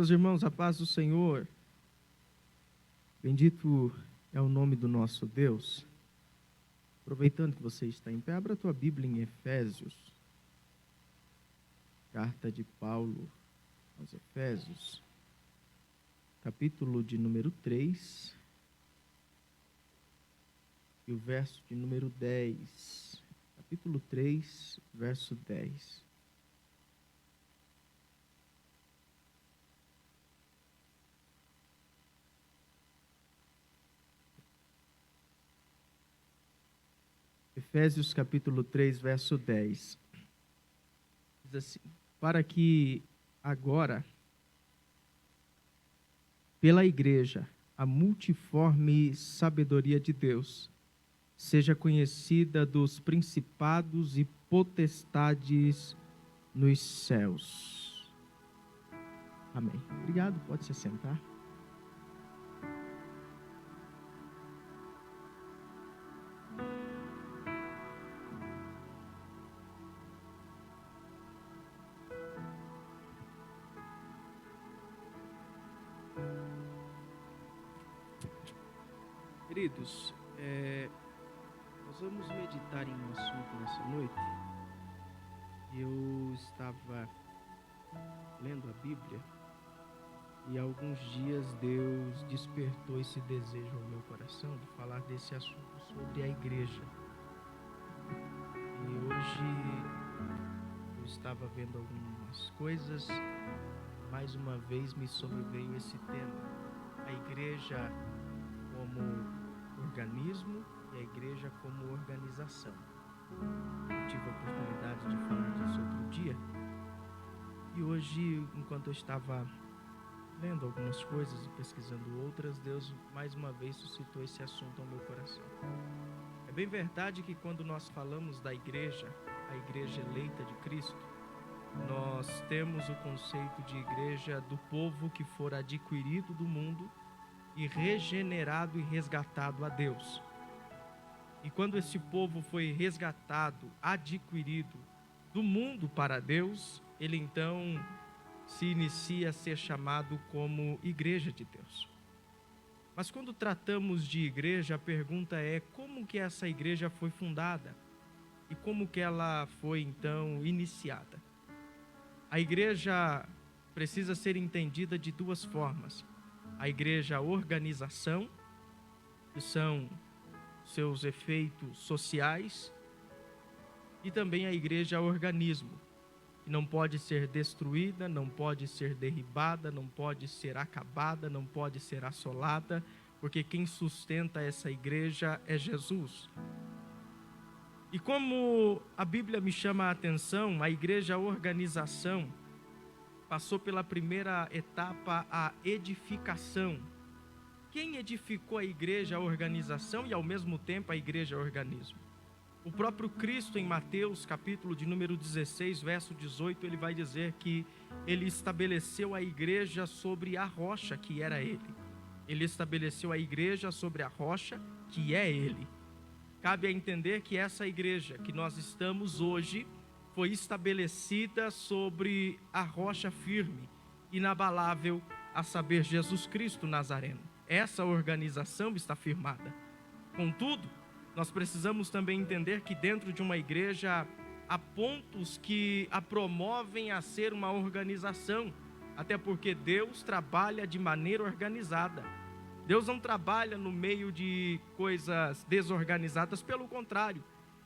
Meus irmãos, a paz do Senhor, bendito é o nome do nosso Deus. Aproveitando que você está em pé, abra a tua Bíblia em Efésios, carta de Paulo aos Efésios, capítulo de número 3, e o verso de número 10. Capítulo 3, verso 10. Efésios capítulo 3, verso 10. Diz assim: para que agora, pela igreja, a multiforme sabedoria de Deus seja conhecida dos principados e potestades nos céus. Amém. Obrigado, pode se sentar. Queridos, nós vamos meditar em um assunto nessa noite. Eu estava lendo a Bíblia e há alguns dias Deus despertou esse desejo ao meu coração de falar desse assunto sobre a igreja. E hoje eu estava vendo algumas coisas, mais uma vez me sobreveio esse tema: a igreja como organismo e a igreja como organização. Eu tive a oportunidade de falar disso outro dia, e hoje, enquanto eu estava lendo algumas coisas e pesquisando outras, Deus mais uma vez suscitou esse assunto ao meu coração. É bem verdade que quando nós falamos da igreja, a igreja eleita de Cristo, nós temos o conceito de igreja do povo que for adquirido do mundo e regenerado e resgatado a Deus. E quando esse povo foi resgatado, adquirido do mundo para Deus, ele então se inicia a ser chamado como igreja de Deus. Mas quando tratamos de igreja, a pergunta é: como que essa igreja foi fundada? E como que ela foi então iniciada? A igreja precisa ser entendida de duas formas: a igreja organização, que são seus efeitos sociais, e também a igreja organismo, que não pode ser destruída, não pode ser derribada, não pode ser acabada, não pode ser assolada, porque quem sustenta essa igreja é Jesus. E como a Bíblia me chama a atenção, a igreja organização passou pela primeira etapa, a edificação. Quem edificou a igreja, a organização, e ao mesmo tempo a igreja, organismo? O próprio Cristo, em Mateus, capítulo de número 16, verso 18, ele vai dizer que ele estabeleceu a igreja sobre a rocha, que era ele. Ele estabeleceu a igreja sobre a rocha, que é ele. Cabe a entender que essa igreja que nós estamos hoje foi estabelecida sobre a rocha firme, inabalável, a saber, Jesus Cristo Nazareno. Essa organização está firmada. Contudo, nós precisamos também entender que dentro de uma igreja há pontos que a promovem a ser uma organização, até porque Deus trabalha de maneira organizada. Deus não trabalha no meio de coisas desorganizadas, pelo contrário.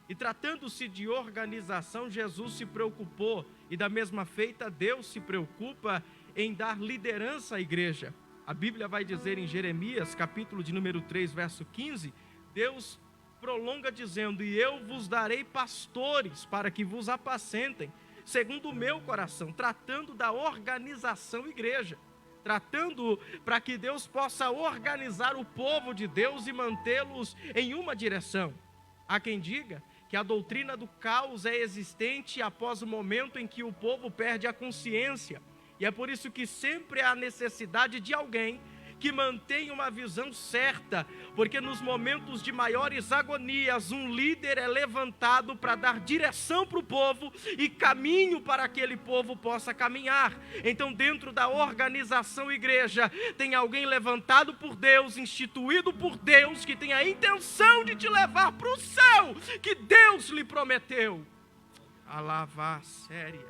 E tratando-se de organização, Jesus se preocupou, e da mesma feita Deus se preocupa em dar liderança à igreja. A Bíblia vai dizer em Jeremias, capítulo de número 3, verso 15, Deus prolonga dizendo: e eu vos darei pastores para que vos apacentem, segundo o meu coração, tratando da organização igreja, tratando para que Deus possa organizar o povo de Deus e mantê-los em uma direção. Há quem diga que a doutrina do caos é existente após o momento em que o povo perde a consciência. E é por isso que sempre há necessidade de alguém que mantém uma visão certa, porque nos momentos de maiores agonias, um líder é levantado para dar direção para o povo e caminho para que aquele povo possa caminhar. Então, dentro da organização igreja, tem alguém levantado por Deus, instituído por Deus, que tem a intenção de te levar para o céu, que Deus lhe prometeu. Alava séria.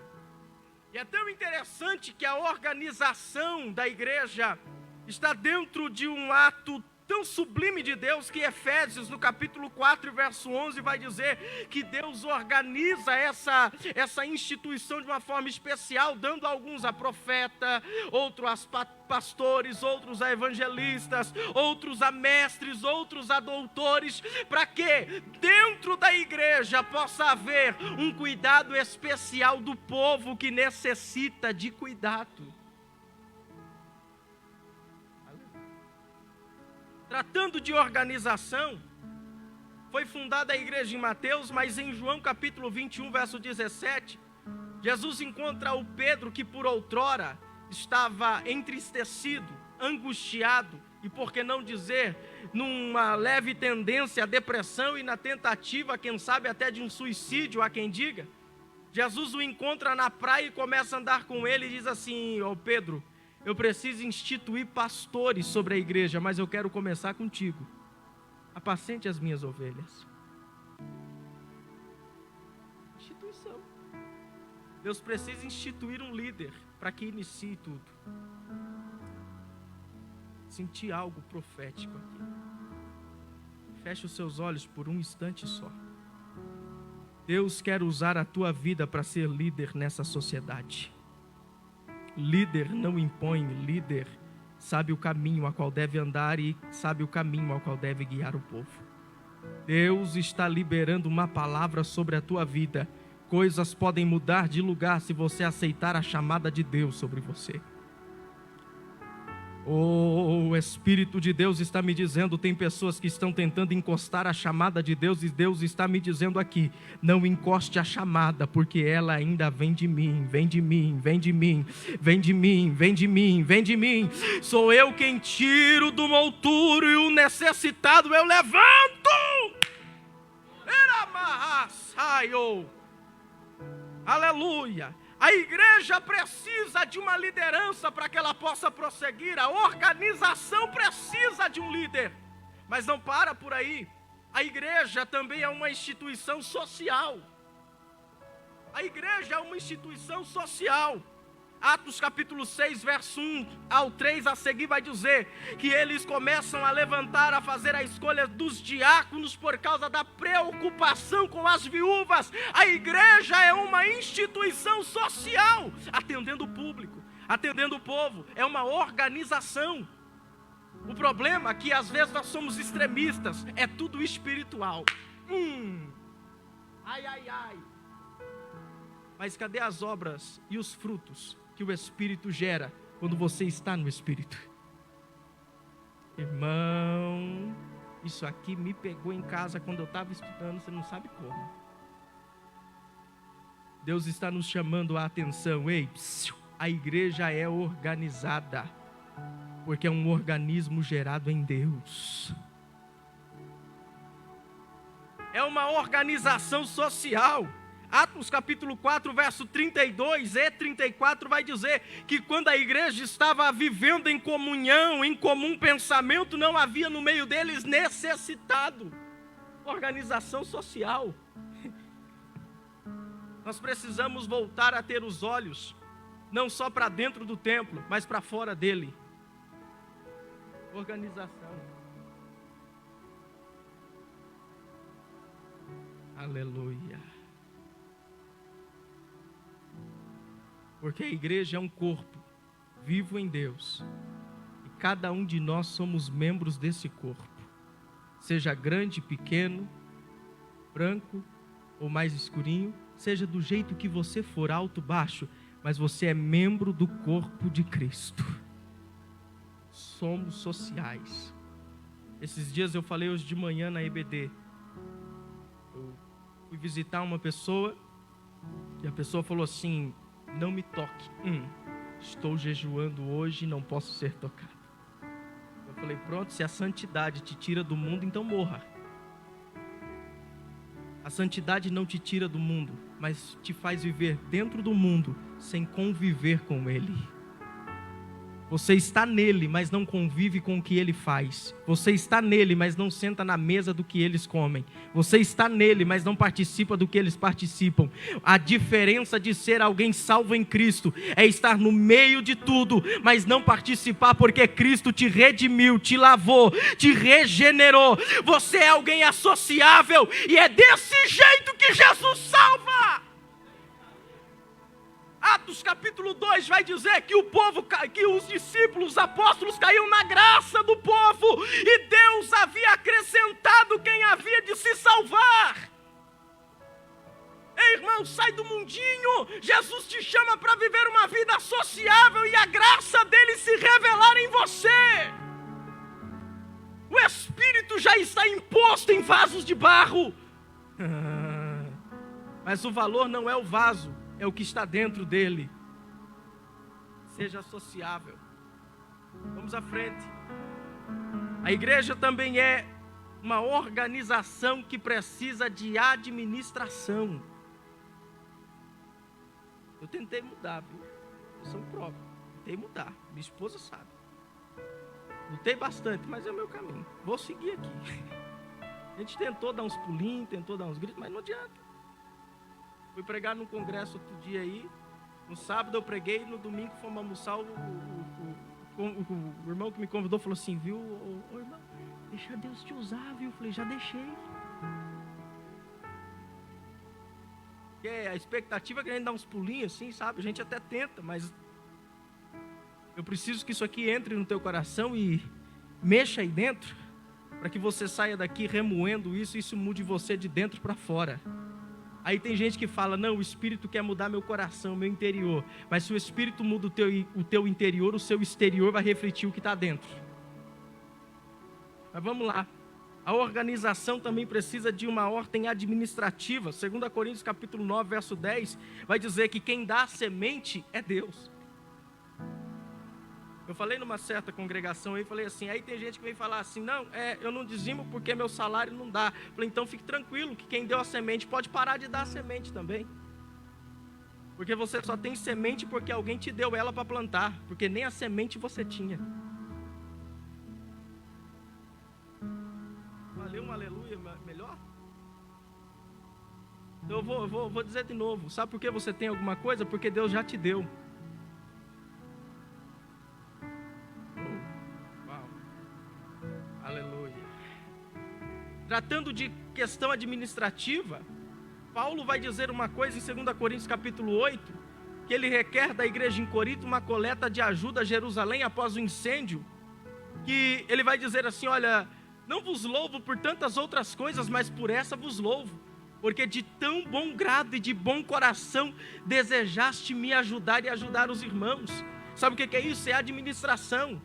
E é tão interessante que a organização da igreja está dentro de um ato tão sublime de Deus, que Efésios, no capítulo 4, verso 11, vai dizer que Deus organiza essa instituição de uma forma especial, dando alguns a profeta, outros a pastores, outros a evangelistas, outros a mestres, outros a doutores, para que dentro da igreja possa haver um cuidado especial do povo que necessita de cuidado. Tratando de organização, foi fundada a igreja em Mateus, mas em João capítulo 21, verso 17, Jesus encontra o Pedro que por outrora estava entristecido, angustiado e, por que não dizer, numa leve tendência à depressão e na tentativa, quem sabe até de um suicídio, há quem diga. Jesus o encontra na praia e começa a andar com ele e diz assim: ó Pedro, eu preciso instituir pastores sobre a igreja, mas eu quero começar contigo. Apacente as minhas ovelhas. Instituição. Deus precisa instituir um líder para que inicie tudo. Senti algo profético aqui. Feche os seus olhos por um instante só. Deus quer usar a tua vida para ser líder nessa sociedade. Líder não impõe, líder sabe o caminho a qual deve andar e sabe o caminho ao qual deve guiar o povo. Deus está liberando uma palavra sobre a tua vida. Coisas podem mudar de lugar se você aceitar a chamada de Deus sobre você. O Espírito de Deus está me dizendo, tem pessoas que estão tentando encostar a chamada de Deus e Deus está me dizendo aqui, não encoste a chamada, porque ela ainda vem de mim, vem de mim, vem de mim, vem de mim, vem de mim, vem de mim. Sou eu quem tiro do monturo e o necessitado eu levanto. Aleluia. A igreja precisa de uma liderança para que ela possa prosseguir. A organização precisa de um líder. Mas não para por aí. A igreja também é uma instituição social. A igreja é uma instituição social. Atos capítulo 6, verso 1 ao 3 a seguir vai dizer que eles começam a levantar, a fazer a escolha dos diáconos por causa da preocupação com as viúvas. A igreja é uma instituição social, atendendo o público, atendendo o povo, é uma organização. O problema é que às vezes nós somos extremistas, é tudo espiritual. Ai, ai, ai. Mas cadê as obras e os frutos que o Espírito gera quando você está no Espírito? Irmão, isso aqui me pegou em casa quando eu estava estudando, você não sabe como. Deus está nos chamando a atenção. Ei, a igreja é organizada, porque é um organismo gerado em Deus. É uma organização social. Atos capítulo 4, verso 32 e 34 vai dizer que quando a igreja estava vivendo em comunhão, em comum pensamento, não havia no meio deles necessitado. Organização social. Nós precisamos voltar a ter os olhos, não só para dentro do templo, mas para fora dele. Organização. Aleluia. Porque a igreja é um corpo vivo em Deus. E cada um de nós somos membros desse corpo. Seja grande, pequeno, branco ou mais escurinho. Seja do jeito que você for, alto, baixo. Mas você é membro do corpo de Cristo. Somos sociais. Esses dias eu falei hoje de manhã na EBD. Eu fui visitar uma pessoa. E a pessoa falou assim: não me toque. Estou jejuando hoje e não posso ser tocado. falei, pronto, se a santidade te tira do mundo, então morra. A santidade não te tira do mundo, mas te faz viver dentro do mundo, sem conviver com ele. Você está nele, mas não convive com o que ele faz. Você está nele, mas não senta na mesa do que eles comem. Você está nele, mas não participa do que eles participam. A diferença de ser alguém salvo em Cristo é estar no meio de tudo, mas não participar, porque Cristo te redimiu, te lavou, te regenerou. Você é alguém associável e é desse jeito que Jesus salva. Atos capítulo 2 vai dizer que que os discípulos, os apóstolos caíam na graça do povo e Deus havia acrescentado quem havia de se salvar. Ei, irmão, sai do mundinho. Jesus te chama para viver uma vida sociável e a graça dele se revelar em você. O Espírito já está imposto em vasos de barro. Mas o valor não é o vaso, é o que está dentro dele. Seja sociável. Vamos à frente. A igreja também é uma organização que precisa de administração. Eu tentei mudar, viu? Eu sou próprio. Tentei mudar. Minha esposa sabe. Lutei bastante, mas é o meu caminho. Vou seguir aqui. A gente tentou dar uns pulinhos, tentou dar uns gritos, mas não adianta. Fui pregar num congresso outro dia aí. No sábado eu preguei, no domingo fomos almoçar. O irmão que me convidou falou assim, viu, ô irmão, deixa Deus te usar, viu? Eu falei, já deixei. Porque a expectativa é que a gente dá uns pulinhos assim, sabe? A gente até tenta, mas eu preciso que isso aqui entre no teu coração e mexa aí dentro, para que você saia daqui remoendo isso e isso mude você de dentro para fora. Aí tem gente que fala, não, o Espírito quer mudar meu coração, meu interior. Mas se o Espírito muda o teu interior, o seu exterior vai refletir o que está dentro. Mas vamos lá. A organização também precisa de uma ordem administrativa. 2 Coríntios capítulo 9, verso 10, vai dizer que quem dá a semente é Deus. Eu falei numa certa congregação aí, falei assim, aí tem gente que vem falar assim, não, eu não dizimo porque meu salário não dá. Falei, então fique tranquilo, que quem deu a semente pode parar de dar a semente também. Porque você só tem semente porque alguém te deu ela para plantar, porque nem a semente você tinha. Valeu um aleluia melhor? Eu vou dizer de novo, sabe por que você tem alguma coisa? Porque Deus já te deu. Tratando de questão administrativa, Paulo vai dizer uma coisa em 2 Coríntios capítulo 8, que ele requer da igreja em Corinto uma coleta de ajuda a Jerusalém após o incêndio, que ele vai dizer assim, olha, não vos louvo por tantas outras coisas, mas por essa vos louvo, porque de tão bom grado e de bom coração desejaste me ajudar e ajudar os irmãos. Sabe o que é isso? É administração.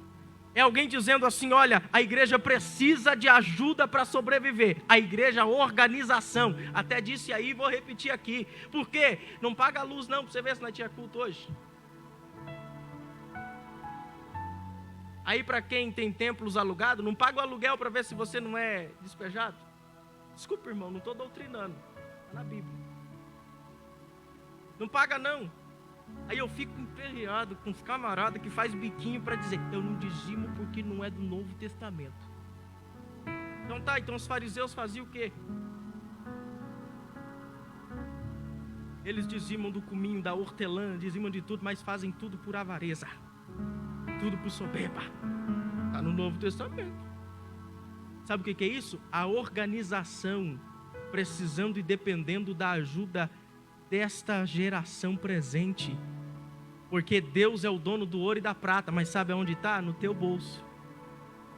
É alguém dizendo assim, olha, a igreja precisa de ajuda para sobreviver. A igreja, a organização. Até disse aí, vou repetir aqui. Por quê? Não paga a luz não, para você ver se não tinha culto hoje. Aí para quem tem templos alugados, não paga o aluguel para ver se você não é despejado. Desculpa, irmão, não estou doutrinando. Está na Bíblia. Não paga não. Aí eu fico emperreado com os camaradas que faz biquinho para dizer, eu não dizimo porque não é do Novo Testamento. Então tá, então os fariseus faziam o quê? Eles dizimam do cominho, da hortelã, dizimam de tudo, mas fazem tudo por avareza. Tudo por soberba. Está no Novo Testamento. Sabe o que é isso? A organização precisando e dependendo da ajuda desta geração presente, porque Deus é o dono do ouro e da prata, mas sabe aonde está? No teu bolso,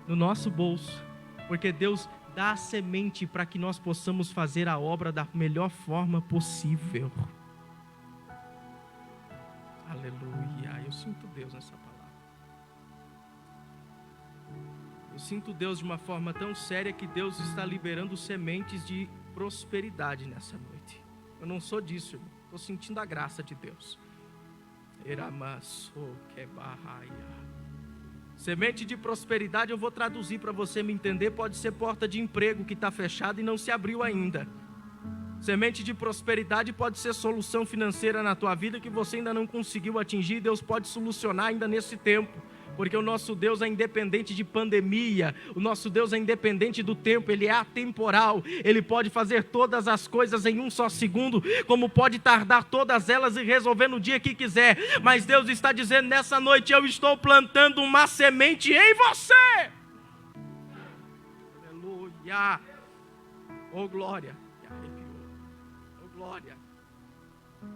no nosso bolso, porque Deus dá a semente para que nós possamos fazer a obra da melhor forma possível. Aleluia, eu sinto Deus nessa palavra, eu sinto Deus de uma forma tão séria que Deus está liberando sementes de prosperidade nessa noite. Eu não sou disso, irmão. Estou sentindo a graça de Deus. Semente de prosperidade, eu vou traduzir para você me entender, pode ser porta de emprego que está fechada e não se abriu ainda. Semente de prosperidade pode ser solução financeira na tua vida que você ainda não conseguiu atingir, Deus pode solucionar ainda nesse tempo. Porque o nosso Deus é independente de pandemia, o nosso Deus é independente do tempo, Ele é atemporal, Ele pode fazer todas as coisas em um só segundo, como pode tardar todas elas e resolver no dia que quiser, mas Deus está dizendo nessa noite, eu estou plantando uma semente em você. Aleluia, oh glória, oh glória.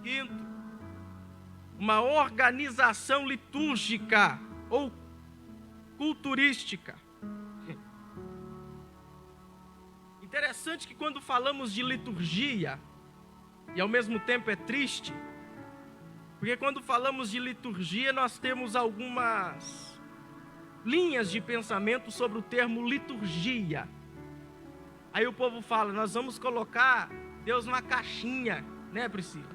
Quinto, uma organização litúrgica ou culturística. Interessante que quando falamos de liturgia, e ao mesmo tempo é triste, porque quando falamos de liturgia nós temos algumas linhas de pensamento sobre o termo liturgia. Aí o povo fala, nós vamos colocar Deus numa caixinha, né, Priscila?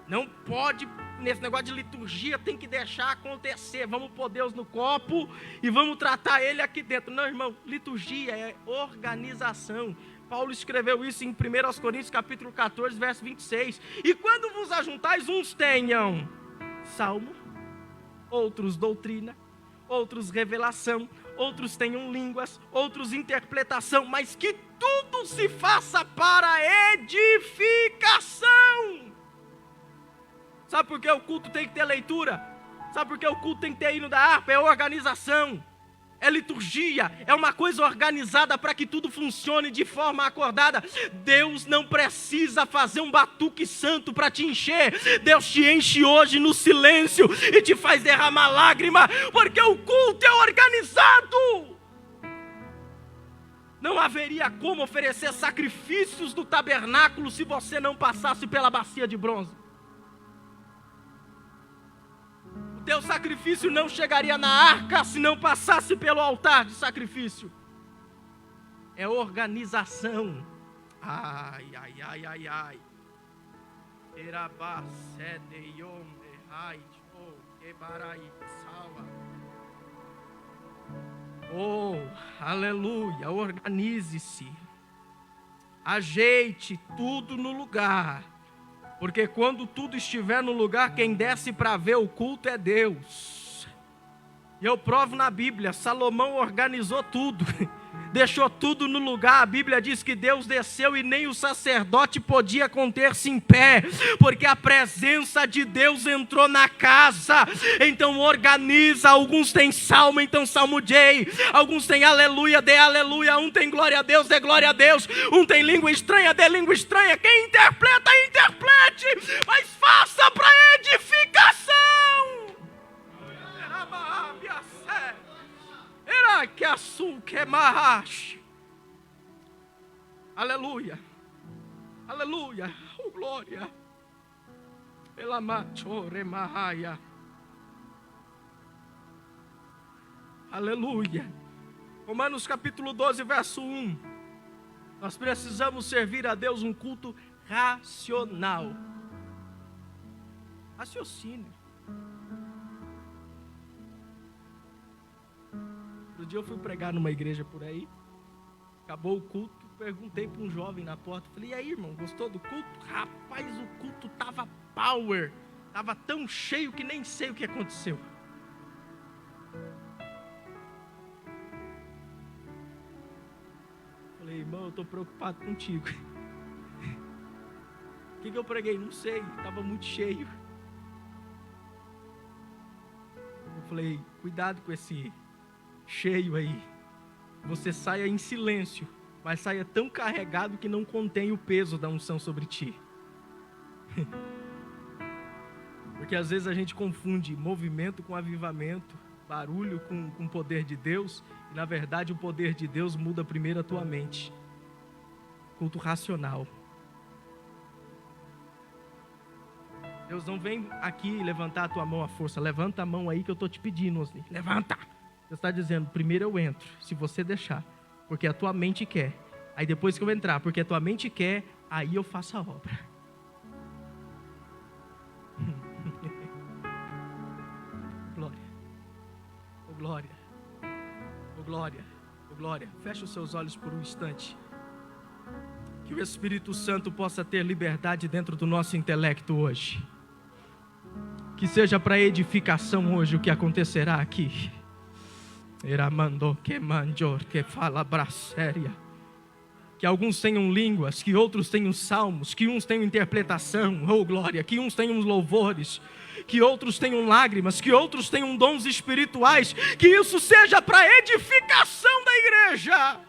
Não pode, nesse negócio de liturgia, tem que deixar acontecer. Vamos pôr Deus no copo e vamos tratar Ele aqui dentro. Não, irmão, liturgia é organização. Paulo escreveu isso em 1 Coríntios capítulo 14, verso 26. E quando vos ajuntais, uns tenham salmo, outros doutrina, outros revelação, outros tenham línguas, outros interpretação, mas que tudo se faça para edificação. Sabe por que o culto tem que ter leitura? Sabe por que o culto tem que ter hino da harpa? É organização, é liturgia, é uma coisa organizada para que tudo funcione de forma acordada. Deus não precisa fazer um batuque santo para te encher. Deus te enche hoje no silêncio e te faz derramar lágrima, porque o culto é organizado. Não haveria como oferecer sacrifícios do tabernáculo se você não passasse pela bacia de bronze. Teu sacrifício não chegaria na arca se não passasse pelo altar de sacrifício. É organização. Ai, ai, ai, ai, ai. Oh, aleluia, organize-se. Ajeite tudo no lugar. Porque quando tudo estiver no lugar, quem desce para ver o culto é Deus. E eu provo na Bíblia, Salomão organizou tudo, deixou tudo no lugar. A Bíblia diz que Deus desceu e nem o sacerdote podia conter-se em pé, porque a presença de Deus entrou na casa. Então organiza, alguns têm salmo, então salmo J, alguns têm aleluia, dê aleluia, um tem glória a Deus, dê glória a Deus, um tem língua estranha, dê língua estranha, quem interpreta, interprete, mas faça para edificação. Aleluia, aleluia, oh glória, aleluia. Romanos capítulo 12, verso 1. Nós precisamos servir a Deus um culto racional. Raciocínio. Outro dia eu fui pregar numa igreja por aí, acabou o culto, perguntei para um jovem na porta, falei, e aí irmão, gostou do culto? Rapaz, o culto tava power, tava tão cheio que nem sei o que aconteceu. Falei, irmão, eu estou preocupado contigo. O que eu preguei? Não sei, estava muito cheio. Eu falei, cuidado com esse cheio aí. Você saia em silêncio, mas saia tão carregado que não contém o peso da unção sobre ti. Porque às vezes a gente confunde movimento com avivamento, barulho com o poder de Deus, e na verdade o poder de Deus muda primeiro a tua mente. Culto racional. Deus não vem aqui levantar a tua mão à força. Levanta a mão aí que eu estou te pedindo, Osni. Levanta. Deus está dizendo, primeiro eu entro, se você deixar, porque a tua mente quer. Aí depois que eu entrar, porque a tua mente quer, aí eu faço a obra. Glória. Oh, glória. glória, oh glória. Feche os seus olhos por um instante. Que o Espírito Santo possa ter liberdade dentro do nosso intelecto hoje. Que seja para edificação hoje o que acontecerá aqui. Que alguns tenham línguas, que outros tenham salmos, que uns tenham interpretação, oh glória, que uns tenham louvores, que outros tenham lágrimas, que outros tenham dons espirituais, que isso seja para edificação da igreja.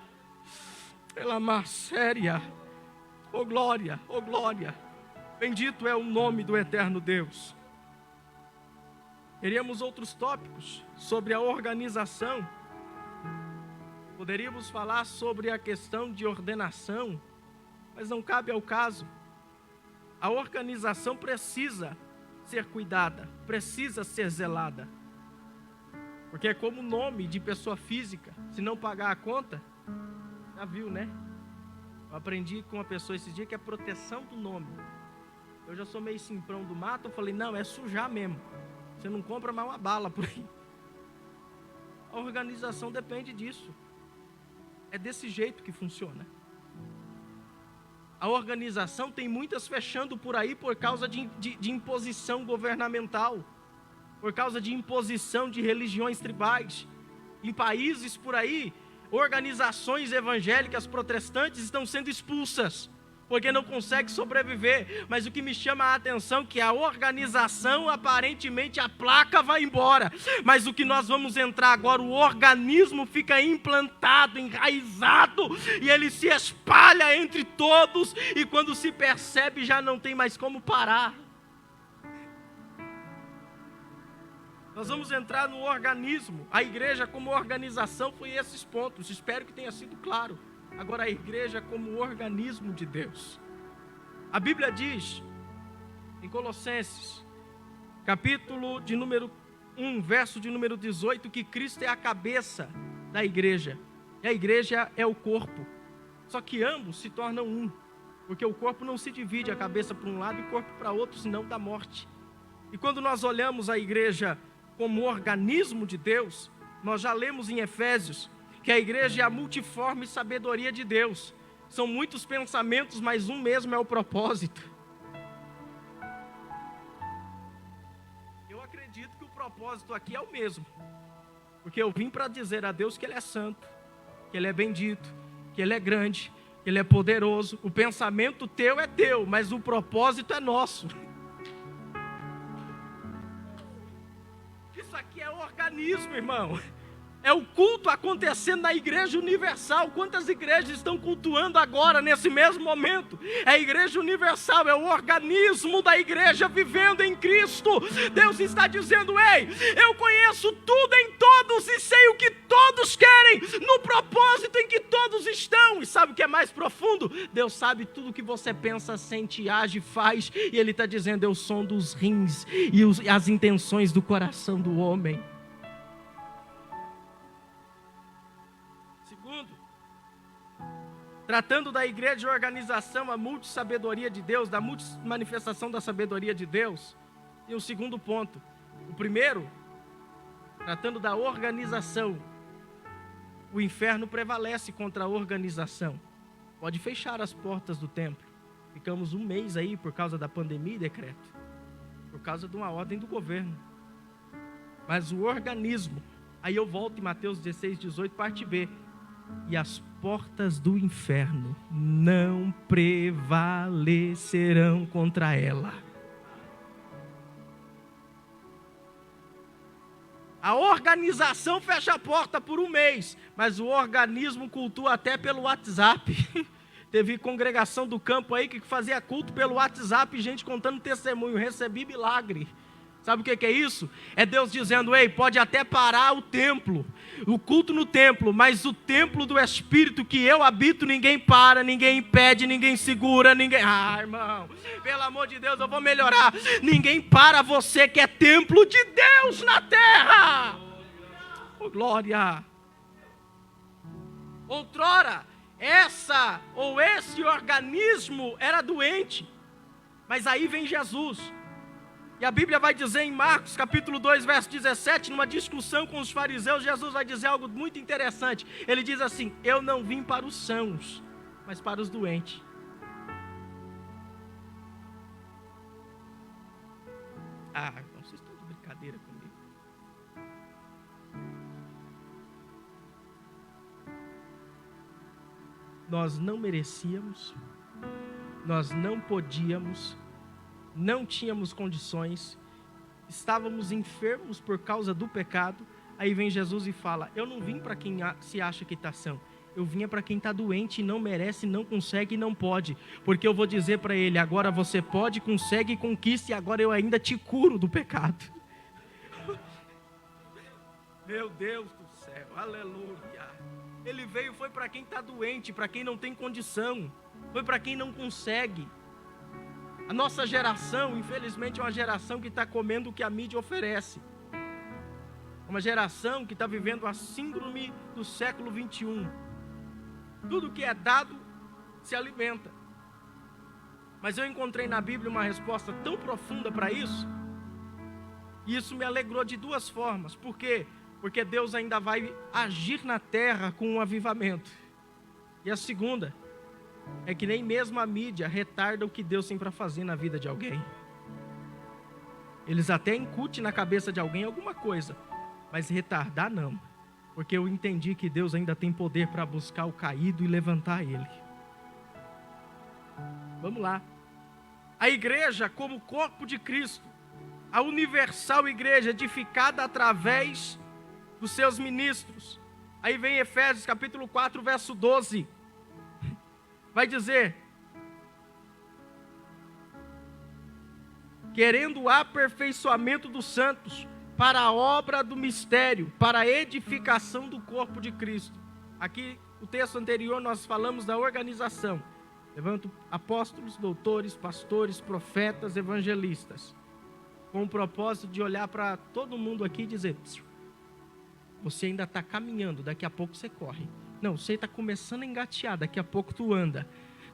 Pela maséria, oh glória, oh glória. Bendito é o nome do eterno Deus. Teríamos outros tópicos sobre a organização. Poderíamos falar sobre a questão de ordenação, mas não cabe ao caso. A organização precisa ser cuidada, precisa ser zelada. Porque é como nome de pessoa física. Se não pagar a conta, já viu, né? Eu aprendi com uma pessoa esse dia que é proteção do nome. Eu já sou meio simprão do mato, eu falei, não, é sujar mesmo. Você não compra mais uma bala por aí. A organização depende disso. É desse jeito que funciona. A organização tem muitas fechando por aí por causa de imposição governamental, por causa de imposição de religiões tribais. Em países por aí, organizações evangélicas protestantes estão sendo expulsas, porque não conseguem sobreviver. Mas o que me chama a atenção é que a organização, aparentemente, a placa vai embora. Mas o que nós vamos entrar agora, o organismo fica implantado, enraizado, e ele se espalha entre todos, e quando se percebe, já não tem mais como parar. Nós vamos entrar no organismo. A igreja como organização foi esses pontos. Espero que tenha sido claro. Agora a igreja como organismo de Deus. A Bíblia diz, em Colossenses, capítulo de número 1, verso de número 18, que Cristo é a cabeça da igreja. E a igreja é o corpo. Só que ambos se tornam um. Porque o corpo não se divide, a cabeça para um lado e o corpo para outro, senão dá morte. E quando nós olhamos a igreja como organismo de Deus, nós já lemos em Efésios, que a igreja é a multiforme sabedoria de Deus. São muitos pensamentos, mas um mesmo é o propósito. Eu acredito que o propósito aqui é o mesmo. Porque eu vim para dizer a Deus que Ele é santo, que Ele é bendito, que Ele é grande, que Ele é poderoso. O pensamento teu é teu, mas o propósito é nosso. Isso aqui é organismo, irmão. É o culto acontecendo na igreja universal. Quantas igrejas estão cultuando agora, nesse mesmo momento? É a igreja universal, é o organismo da igreja vivendo em Cristo. Deus está dizendo, ei, eu conheço tudo em todos e sei o que todos querem, no propósito em que todos estão. E sabe o que é mais profundo? Deus sabe tudo o que você pensa, sente, age, faz. E Ele está dizendo, eu sondo os rins e as intenções do coração do homem. Tratando da igreja de organização, a multissabedoria de Deus, da multimanifestação da sabedoria de Deus. E o segundo ponto. O primeiro, tratando da organização. O inferno prevalece contra a organização. Pode fechar as portas do templo. Ficamos um mês aí por causa da pandemia e decreto. Por causa de uma ordem do governo. Mas o organismo, aí eu volto em Mateus 16, 18, parte B. E as portas do inferno não prevalecerão contra ela. A organização fecha a porta por um mês, mas o organismo cultua até pelo WhatsApp. Teve congregação do campo aí que fazia culto pelo WhatsApp, gente contando testemunho, recebi milagre. Sabe o que é isso? É Deus dizendo, ei, pode até parar o templo, o culto no templo, mas o templo do Espírito que eu habito, ninguém para, ninguém impede, ninguém segura, ninguém... Ah, irmão, pelo amor de Deus, eu vou melhorar. Ninguém para você que é templo de Deus na terra. Oh, glória. Outrora, essa ou esse organismo era doente, mas aí vem Jesus. E a Bíblia vai dizer em Marcos, capítulo 2, verso 17, numa discussão com os fariseus, Jesus vai dizer algo muito interessante. Ele diz assim: eu não vim para os sãos, mas para os doentes. Ah, então vocês estão de brincadeira comigo. Nós não merecíamos, nós não podíamos, não tínhamos condições, estávamos enfermos por causa do pecado. Aí vem Jesus e fala: eu não vim para quem se acha que está são, eu vinha para quem está doente e não merece, não consegue e não pode, porque eu vou dizer para ele: agora você pode, consegue e conquista, e agora eu ainda te curo do pecado. Meu Deus do céu, aleluia. Ele veio, foi para quem está doente, para quem não tem condição, foi para quem não consegue. A nossa geração, infelizmente, é uma geração que está comendo o que a mídia oferece. Uma geração que está vivendo a síndrome do século 21. Tudo que é dado se alimenta. Mas eu encontrei na Bíblia uma resposta tão profunda para isso, e isso me alegrou de duas formas. Por quê? Porque Deus ainda vai agir na terra com um avivamento. E a segunda é que nem mesmo a mídia retarda o que Deus tem para fazer na vida de alguém. Eles até incutem na cabeça de alguém alguma coisa, mas retardar não, porque eu entendi que Deus ainda tem poder para buscar o caído e levantar ele. Vamos lá. A igreja como corpo de Cristo, a universal igreja edificada através dos seus ministros. Aí vem Efésios capítulo 4, verso 12. Vai dizer: querendo o aperfeiçoamento dos santos, para a obra do mistério, para a edificação do corpo de Cristo. Aqui, no texto anterior, nós falamos da organização. Levanto apóstolos, doutores, pastores, profetas, evangelistas, com o propósito de olhar para todo mundo aqui e dizer: você ainda está caminhando, daqui a pouco você corre. Não, você está começando a engatear, daqui a pouco tu anda.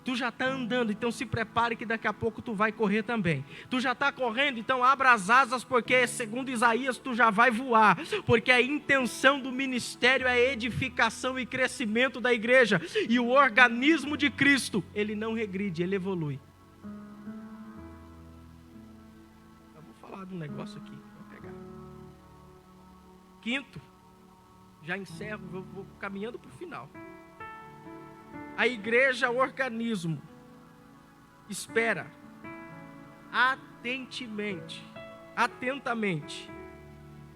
Tu já está andando, então se prepare que daqui a pouco tu vai correr também. Tu já está correndo, então abra as asas, porque segundo Isaías tu já vai voar. Porque a intenção do ministério é a edificação e crescimento da igreja. E o organismo de Cristo, ele não regride, ele evolui. Eu vou falar de um negócio aqui, vou pegar. Quinto, já encerro, vou caminhando para o final. A igreja, organismo, espera atentamente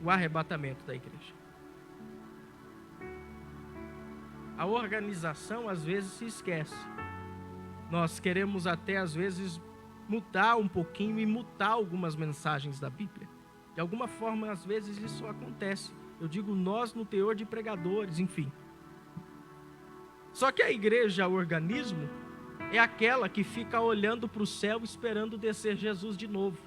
o arrebatamento da igreja. A organização às vezes se esquece. Nós queremos até às vezes mudar um pouquinho e mutar algumas mensagens da Bíblia. De alguma forma às vezes isso acontece. Eu digo nós no teor de pregadores, enfim. Só que a igreja, o organismo, é aquela que fica olhando para o céu esperando descer Jesus de novo.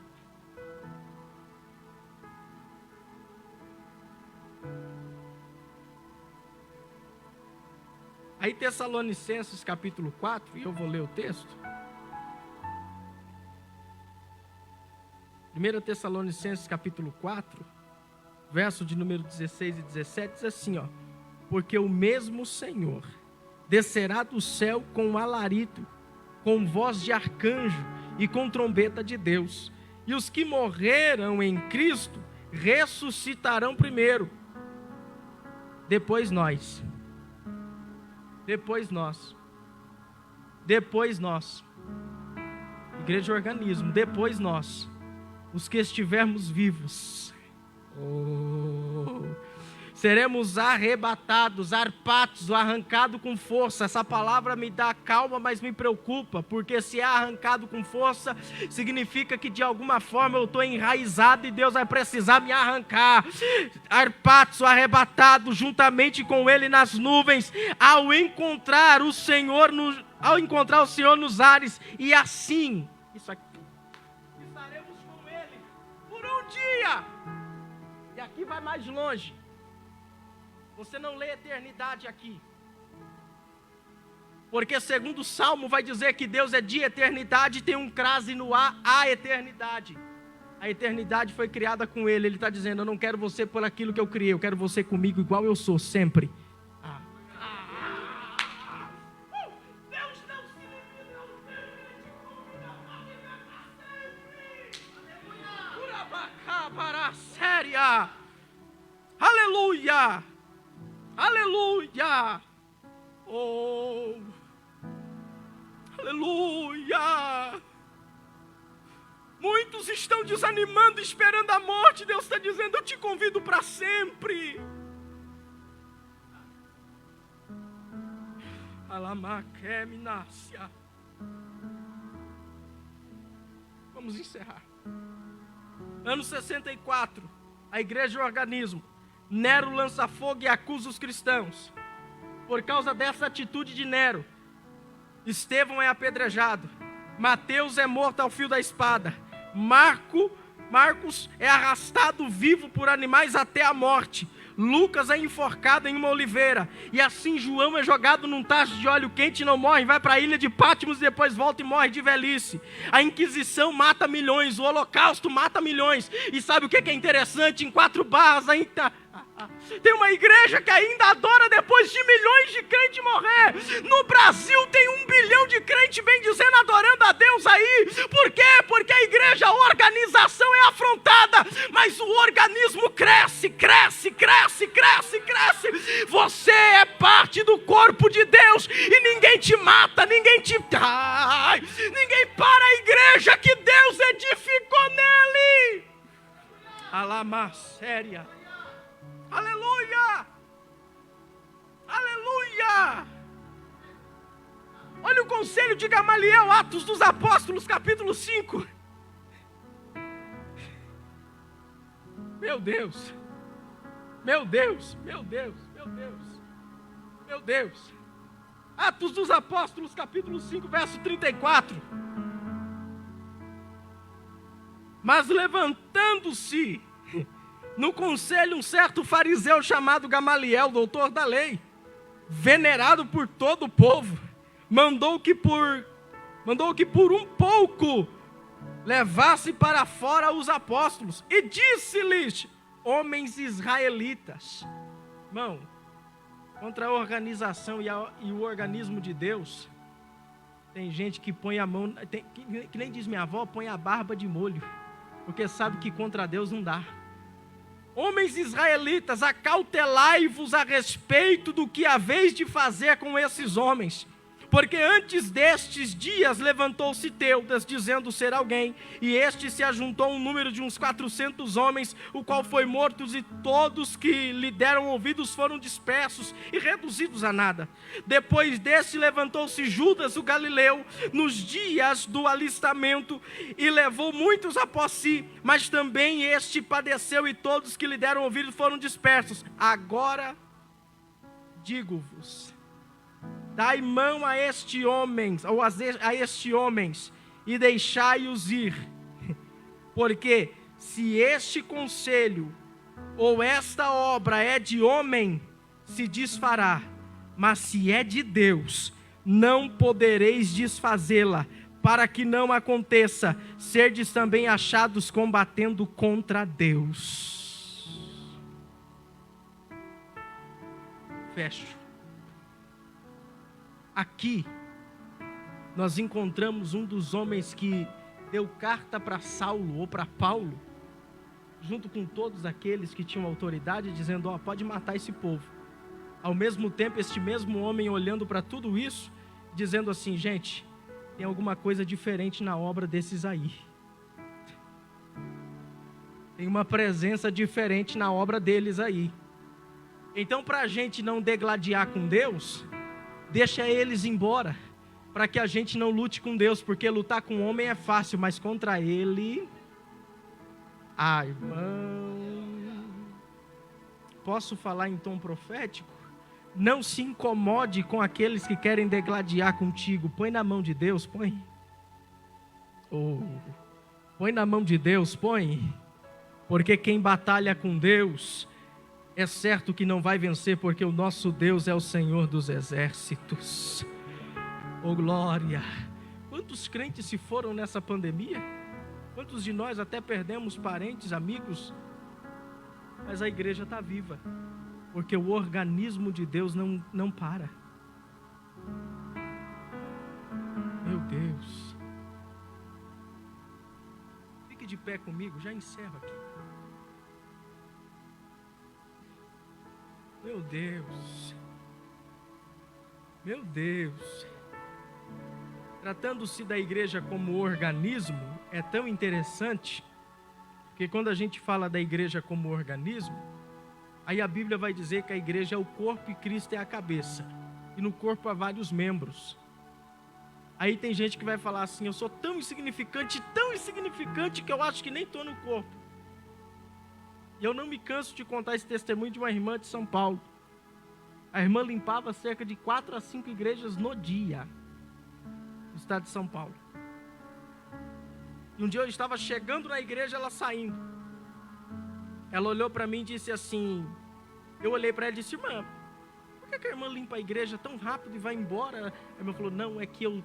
Aí Tessalonicenses capítulo 4, e eu vou ler o texto. 1 Tessalonicenses capítulo 4, verso de número 16 e 17, diz assim, ó: porque o mesmo Senhor descerá do céu com alarido, com voz de arcanjo e com trombeta de Deus. E os que morreram em Cristo ressuscitarão primeiro. Depois nós. Igreja organismo, depois nós, os que estivermos vivos, seremos arrebatados, arpatos, arrancado com força. Essa palavra me dá calma, mas me preocupa, porque se é arrancado com força, significa que de alguma forma eu estou enraizado e Deus vai precisar me arrancar. Arpatos, arrebatado juntamente com Ele nas nuvens, ao encontrar o Senhor nos ares, e assim, isso aqui, estaremos com Ele por um dia. E aqui vai mais longe. Você não lê eternidade aqui. Porque segundo o Salmo vai dizer que Deus é de eternidade e tem um crase no ar, a eternidade. A eternidade foi criada com Ele. Ele está dizendo, eu não quero você por aquilo que eu criei, eu quero você comigo igual eu sou, sempre. Deus não se limita ao tempo para séria. Aleluia! Aleluia! Oh! Aleluia! Muitos estão desanimando, esperando a morte. Deus está dizendo, eu te convido para sempre. Alamaqueminácia. Vamos encerrar. Ano 64, a igreja é o organismo. Nero lança fogo e acusa os cristãos. Por causa dessa atitude de Nero, Estevão é apedrejado. Mateus é morto ao fio da espada. Marcos é arrastado vivo por animais até a morte. Lucas é enforcado em uma oliveira. E assim João é jogado num tacho de óleo quente e não morre. Vai para a ilha de Patmos e depois volta e morre de velhice. A Inquisição mata milhões. O Holocausto mata milhões. E sabe o que é interessante? Em 4 barras ainda... Tem uma igreja que ainda adora depois de milhões de crentes morrer. No Brasil tem 1 bilhão de crentes bem dizendo, adorando a Deus aí. Por quê? Porque a igreja, a organização é afrontada, mas o organismo cresce, cresce, cresce, cresce, cresce. Você é parte do corpo de Deus e ninguém te mata, ninguém para a igreja que Deus edificou nele. Alama séria. Aleluia! Aleluia! Olha o conselho de Gamaliel, Atos dos Apóstolos, capítulo 5. Meu Deus! Meu Deus! Meu Deus! Meu Deus! Meu Deus! Atos dos Apóstolos, capítulo 5, verso 34. Mas levantando-se no conselho um certo fariseu chamado Gamaliel, doutor da lei, venerado por todo o povo, mandou que por um pouco levasse para fora os apóstolos e disse-lhes, homens israelitas. Irmão, contra a organização e o organismo de Deus, tem gente que põe a mão, que nem diz minha avó, põe a barba de molho, porque sabe que contra Deus não dá. Homens israelitas, acautelai-vos a respeito do que haveis de fazer com esses homens. Porque antes destes dias levantou-se Teudas, dizendo ser alguém, e este se ajuntou um número de uns 400 homens, o qual foi morto, e todos que lhe deram ouvidos foram dispersos e reduzidos a nada. Depois deste levantou-se Judas o Galileu, nos dias do alistamento, e levou muitos após si, mas também este padeceu, e todos que lhe deram ouvidos foram dispersos. Agora digo-vos, dai mão a estes homens, e deixai-os ir, porque se este conselho ou esta obra é de homem, se desfará, mas se é de Deus, não podereis desfazê-la, para que não aconteça, serdes também achados combatendo contra Deus. Fecho. Aqui, nós encontramos um dos homens que deu carta para Saulo ou para Paulo, junto com todos aqueles que tinham autoridade, dizendo, pode matar esse povo. Ao mesmo tempo, este mesmo homem olhando para tudo isso, dizendo assim, gente, tem alguma coisa diferente na obra desses aí. Tem uma presença diferente na obra deles aí. Então, para a gente não degladiar com Deus, deixa eles embora, para que a gente não lute com Deus, porque lutar com o homem é fácil, mas contra ele, irmão, posso falar em tom profético? Não se incomode com aqueles que querem degladiar contigo, põe na mão de Deus, põe na mão de Deus, porque quem batalha com Deus, é certo que não vai vencer, porque o nosso Deus é o Senhor dos exércitos. Oh glória! Quantos crentes se foram nessa pandemia? Quantos de nós até perdemos parentes, amigos, mas a igreja está viva, porque o organismo de Deus não para. Meu Deus. Fique de pé comigo, já encerro aqui. Meu Deus. Meu Deus. Tratando-se da igreja como organismo, é tão interessante, porque quando a gente fala da igreja como organismo, aí a Bíblia vai dizer que a igreja é o corpo e Cristo é a cabeça. E no corpo há vários membros. Aí tem gente que vai falar assim, eu sou tão insignificante que eu acho que nem estou no corpo. E eu não me canso de contar esse testemunho de uma irmã de São Paulo. A irmã limpava cerca de 4 a 5 igrejas no dia, no estado de São Paulo. E um dia eu estava chegando na igreja, ela saindo. Ela olhou para mim e disse assim, eu olhei para ela e disse, irmã, por que a irmã limpa a igreja tão rápido e vai embora? A irmã falou, não, é que eu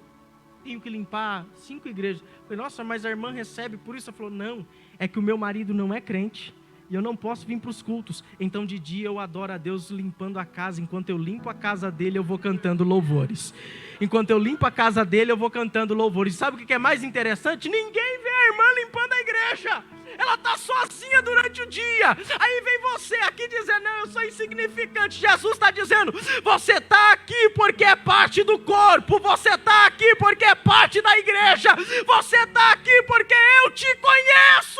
tenho que limpar 5 igrejas. Eu falei, nossa, mas a irmã recebe por isso? Ela falou, não, é que o meu marido não é crente. E eu não posso vir para os cultos. Então de dia eu adoro a Deus limpando a casa. Enquanto eu limpo a casa dele, eu vou cantando louvores. Enquanto eu limpo a casa dele, eu vou cantando louvores. Sabe o que é mais interessante? Ninguém vê a irmã limpando a igreja. Ela está sozinha durante o dia. Aí vem você aqui dizendo, não, eu sou insignificante. Jesus está dizendo, você está aqui porque é parte do corpo. Você está aqui porque é parte da igreja. Você está aqui porque eu te conheço.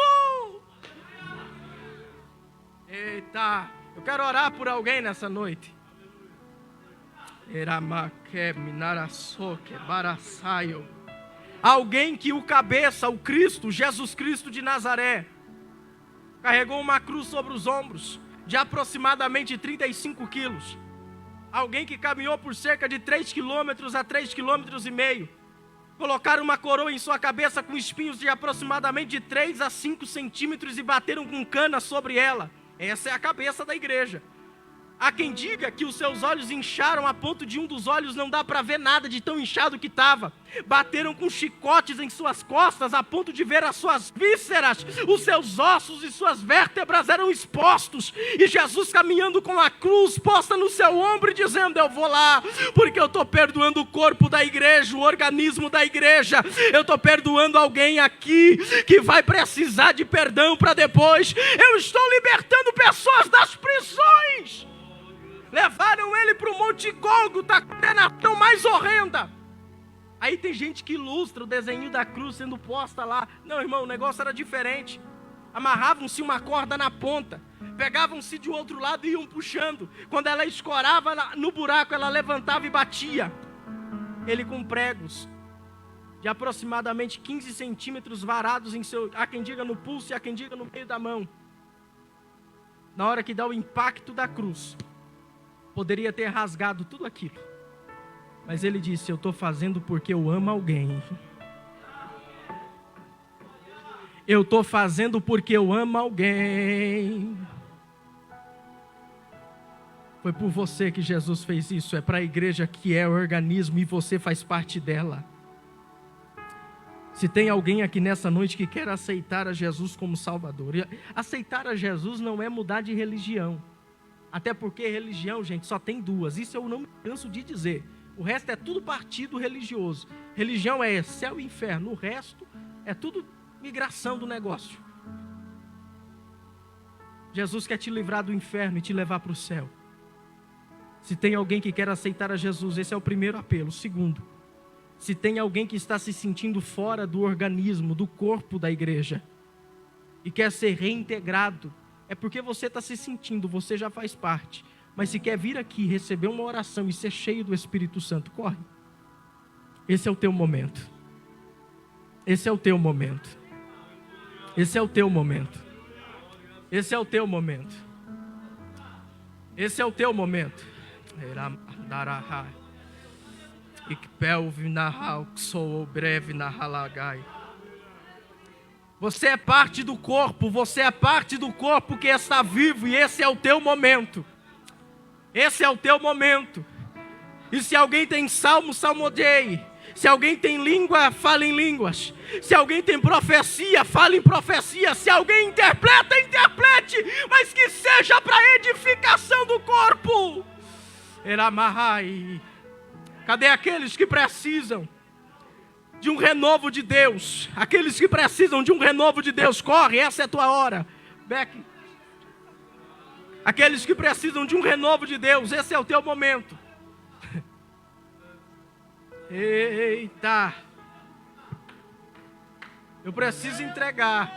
Eita, eu quero orar por alguém nessa noite. Alguém que o cabeça, o Cristo, Jesus Cristo de Nazaré, carregou uma cruz sobre os ombros de aproximadamente 35 quilos. Alguém que caminhou por cerca de 3 quilômetros a 3,5 quilômetros. Colocaram uma coroa em sua cabeça com espinhos de aproximadamente de 3 a 5 centímetros e bateram com cana sobre ela. Essa é a cabeça da igreja. Há quem diga que os seus olhos incharam a ponto de um dos olhos não dá para ver nada de tão inchado que estava. Bateram com chicotes em suas costas a ponto de ver as suas vísceras, os seus ossos e suas vértebras eram expostos. E Jesus caminhando com a cruz posta no seu ombro e dizendo, eu vou lá, porque eu estou perdoando o corpo da igreja, o organismo da igreja. Eu estou perdoando alguém aqui que vai precisar de perdão para depois. Eu estou libertando pessoas das prisões. Levaram ele para o Monte Gólgota, a condenação mais horrenda. Aí tem gente que ilustra o desenho da cruz sendo posta lá. Não, irmão, o negócio era diferente. Amarravam-se uma corda na ponta, pegavam-se de outro lado e iam puxando. Quando ela escorava no buraco, ela levantava e batia. Ele com pregos de aproximadamente 15 centímetros varados em seu, há quem diga no pulso e há quem diga no meio da mão. Na hora que dá o impacto da cruz, poderia ter rasgado tudo aquilo. Mas ele disse, eu estou fazendo porque eu amo alguém. Eu estou fazendo porque eu amo alguém. Foi por você que Jesus fez isso. É para a igreja que é o organismo e você faz parte dela. Se tem alguém aqui nessa noite que quer aceitar a Jesus como Salvador. E aceitar a Jesus não é mudar de religião. Até porque religião, gente, só tem 2. Isso eu não me canso de dizer. O resto é tudo partido religioso. Religião é céu e inferno. O resto é tudo migração do negócio. Jesus quer te livrar do inferno e te levar para o céu. Se tem alguém que quer aceitar a Jesus, esse é o primeiro apelo. Segundo, se tem alguém que está se sentindo fora do organismo, do corpo da igreja, e quer ser reintegrado, é porque você está se sentindo, você já faz parte. Mas se quer vir aqui, receber uma oração e ser cheio do Espírito Santo, corre. Esse é o teu momento. Esse é o teu momento. Esse é o teu momento. Esse é o teu momento. Esse é o teu momento. Você é parte do corpo, você é parte do corpo que está vivo e esse é o teu momento. Esse é o teu momento. E se alguém tem salmo, salmodeie. Se alguém tem língua, fala em línguas. Se alguém tem profecia, fala em profecia. Se alguém interpreta, interprete, mas que seja para edificação do corpo. Eramahai. Cadê aqueles que precisam de um renovo de Deus? Aqueles que precisam de um renovo de Deus, corre, essa é a tua hora. Beck. Aqueles que precisam de um renovo de Deus, esse é o teu momento. Eita, eu preciso entregar.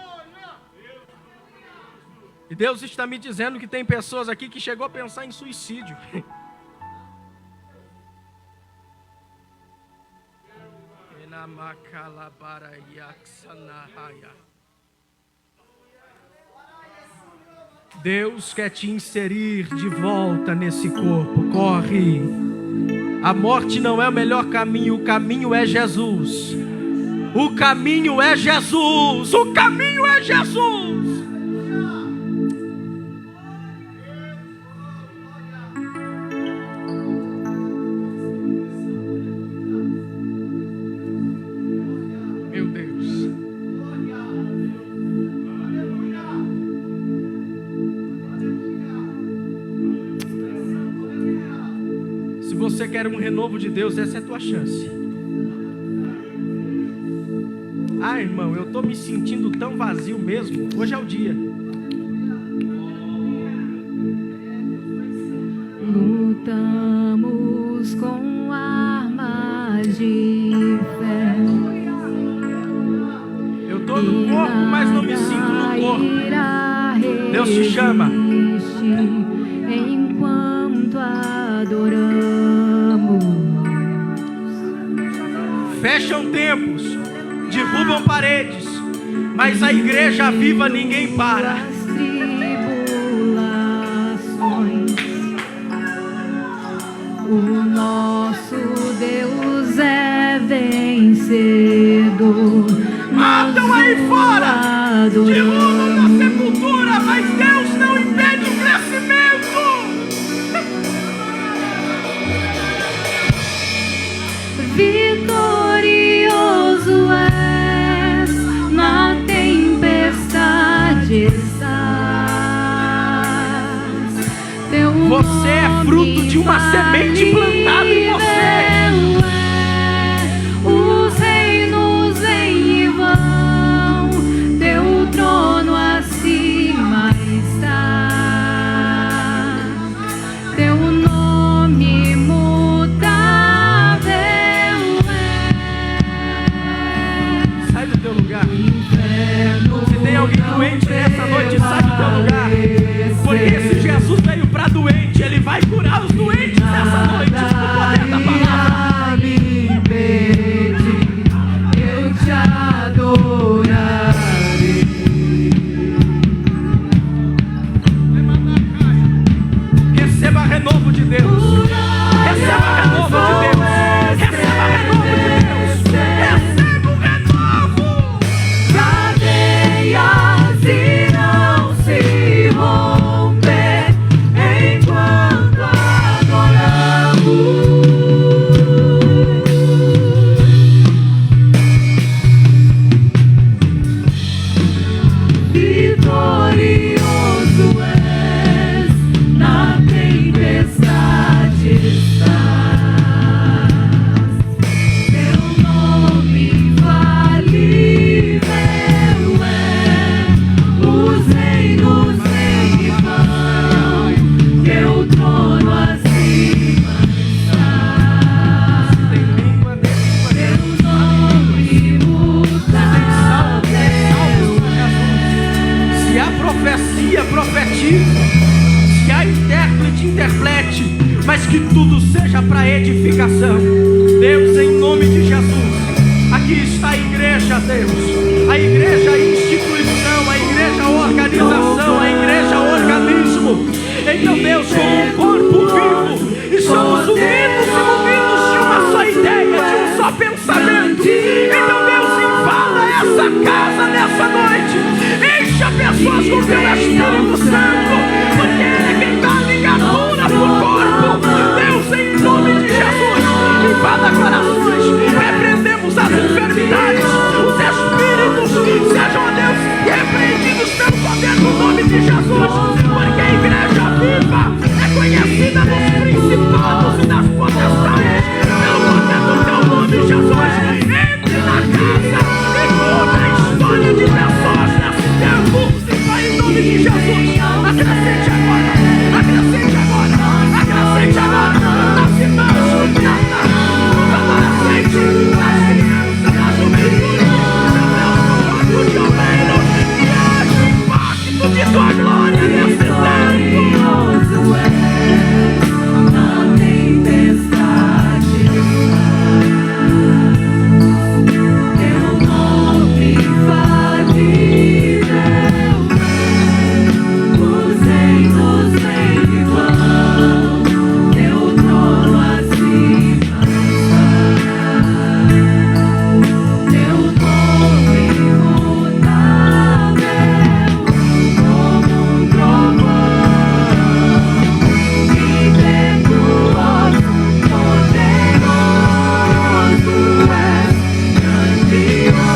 E Deus está me dizendo que tem pessoas aqui que chegou a pensar em suicídio. Deus quer te inserir de volta nesse corpo. Corre. A morte não é o melhor caminho, o caminho é Jesus. O caminho é Jesus. O caminho é Jesus. Meu Deus. Se você quer um renovo de Deus, essa é a tua chance. Ah, irmão, eu estou me sentindo tão vazio mesmo. Hoje é o dia. Lutamos com armas de fé. Eu estou no corpo, mas não me sinto no corpo. Deus te chama. Enquanto adoramos. Fecham tempos, derrubam paredes, mas a igreja viva ninguém para. As tribulações, o nosso Deus é vencedor. Matam aí fora, derrubam na sepultura, mas Deus não impede o crescimento. Vitorioso és, na tempestade estás. Você é fruto de uma semente plantada em você. Os reinos em vão, teu trono acima está. Teu nome mutável é. Sai do teu lugar. Se tem alguém doente nessa noite, sai do teu lugar. Porque se Jesus veio para doente, Ele vai curar os doentes nessa noite com o poder da palavra. Eu te adorarei. Receba renovo de Deus. Receba renovo de Deus. Receba renovo de Deus. Receba o renovo. Cadeias irão se romper enquanto adoramos. Vitorioso és, na tempestade estás. Teu nome infalível é. Os reinos em vão, teu trono acima está. Tem língua, Teu nome mutável é. Se há profecia, profetiza. Se há intérprete, interprete. Mas que tudo seja para edificação. Deus, em nome de Jesus. Aqui está a igreja, Deus. A igreja instituição, a igreja organização, a igreja organismo. Então, Deus, como um corpo vivo, estamos unidos e munidos de uma só ideia, de um só pensamento. Então, Deus, invada essa casa nessa noite. Encha pessoas com teu Espírito Santo, porque Ele é quem dá ligadura pro corpo. Deus, em nome de Jesus, invada corações, representa tua glória nesse tempo. Glorioso é na tempestade. Teu nome infalível é, os reinos vêm e vão, teu trono acima está. Teu nome imutável como um trovão, impetuoso, poderoso és, grandioso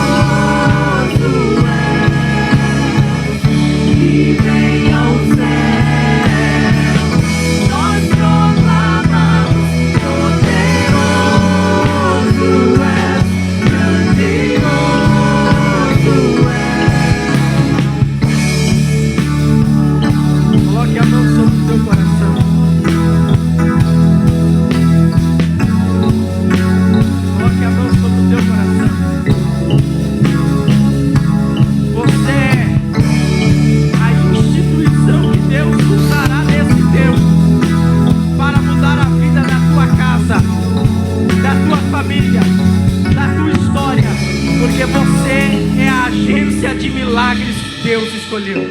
és, e vem ao céu. Nós proclamamos, poderoso és, grandioso és. Coloque a mão sobre o teu coração. Coloque a mão sobre o teu coração. Você é a instituição que Deus usará nesse tempo para mudar a vida da tua casa, da tua família, da tua história, porque você é a agência de milagres que Deus escolheu.